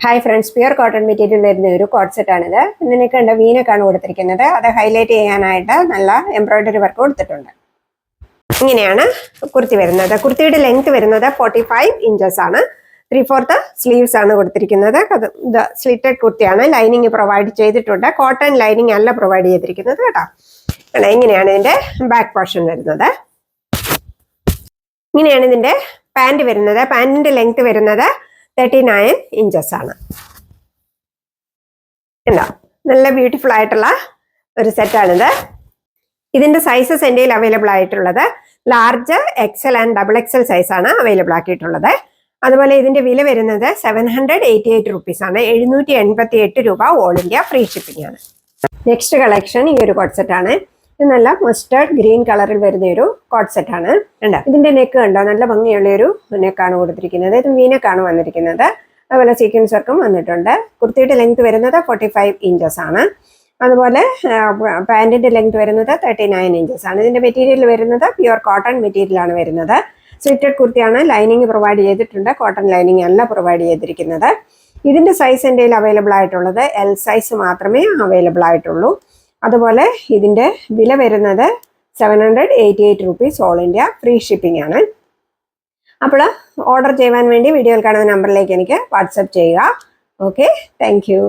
Hi friends, pure cotton material വരുന്ന ഒരു coat set ആണിത്. ഇതിനൊക്കെ ഉണ്ട് വീനൊക്കെയാണ് കൊടുത്തിരിക്കുന്നത്. അത് ഹൈലൈറ്റ് ചെയ്യാനായിട്ട് നല്ല എംബ്രോയിഡറി വർക്ക് കൊടുത്തിട്ടുണ്ട്. ഇങ്ങനെയാണ് കുർത്തി വരുന്നത്. കുർത്തിയുടെ ലെങ്ത് വരുന്നത് 45 ഇഞ്ചസ് ആണ്. 3/4 സ്ലീവ്സ് ആണ് കൊടുത്തിരിക്കുന്നത്. ഇത് സ്ലിറ്റഡ് കുർത്തിയാണ്. ലൈനിങ് പ്രൊവൈഡ് ചെയ്തിട്ടുണ്ട്. കോട്ടൺ ലൈനിങ് അല്ല പ്രൊവൈഡ് ചെയ്തിരിക്കുന്നത് കേട്ടോ. ഇങ്ങനെയാണ് ഇതിന്റെ ബാക്ക് പോർഷൻ വരുന്നത്. ഇങ്ങനെയാണ് ഇതിന്റെ പാൻറ് വരുന്നത്. പാൻറിന്റെ ലെങ്ത് വരുന്നത് 39 ഇഞ്ചസ് ആണ്. ഉണ്ടോ, നല്ല ബ്യൂട്ടിഫുൾ ആയിട്ടുള്ള ഒരു സെറ്റാണിത്. ഇതിന്റെ സൈസസ് എൻ്റെ അവൈലബിൾ ആയിട്ടുള്ളത് large, Excel and double XL size ആണ് അവൈലബിൾ ആക്കിയിട്ടുള്ളത്. അതുപോലെ ഇതിന്റെ വില വരുന്നത് 788 റുപ്പീസ് ആണ്. 788 രൂപ ഓൾ ഇന്ത്യ ഫ്രീ ഷിപ്പിംഗ് ആണ്. നെക്സ്റ്റ് കളക്ഷൻ ഈ ഒരു കോട്ട് സെറ്റ് ആണ്. ഇത് നല്ല മസ്റ്റേർഡ് ഗ്രീൻ കളറിൽ വരുന്ന ഒരു കോട്ട് സെറ്റ് ആണ്. ഉണ്ടോ, ഇതിന്റെ നെക്ക് കണ്ടോ, നല്ല ഭംഗിയുള്ള ഒരു നെക്കാണ് കൊടുത്തിരിക്കുന്നത്. ഇത് വീനക്കാണ് വന്നിരിക്കുന്നത്. അതുപോലെ സീക്വൻസ് വർക്കും വന്നിട്ടുണ്ട്. കുർത്തിയുടെ ലെങ്ത് വരുന്നത് 45 ഇഞ്ചസ് ആണ്. അതുപോലെ പാൻറിന്റെ ലെങ്ത് വരുന്നത് 39 ഇഞ്ചസ് ആണ്. ഇതിന്റെ മെറ്റീരിയൽ വരുന്നത് പ്യുർ കോട്ടൺ മെറ്റീരിയൽ ആണ് വരുന്നത്. സ്ലിറ്റഡ് കുർത്തിയാണ്. ലൈനിങ് പ്രൊവൈഡ് ചെയ്തിട്ടുണ്ട്. കോട്ടൺ ലൈനിങ് അല്ല പ്രൊവൈഡ് ചെയ്തിരിക്കുന്നത്. ഇതിന്റെ സൈസ് എൻ്റെ അവൈലബിൾ ആയിട്ടുള്ളത് എൽ സൈസ് മാത്രമേ അവൈലബിൾ ആയിട്ടുള്ളൂ. അതുപോലെ ഇതിന്റെ വില വരുന്നത് 788 rupees all India free shipping ആണ്. അപ്പോൾ ഓർഡർ ചെയ്യാൻ വേണ്ടി വീഡിയോയിൽ കാണുന്ന നമ്പറിലേക്ക് എനിക്ക് വാട്സപ്പ് ചെയ്യുക. Okay, thank you.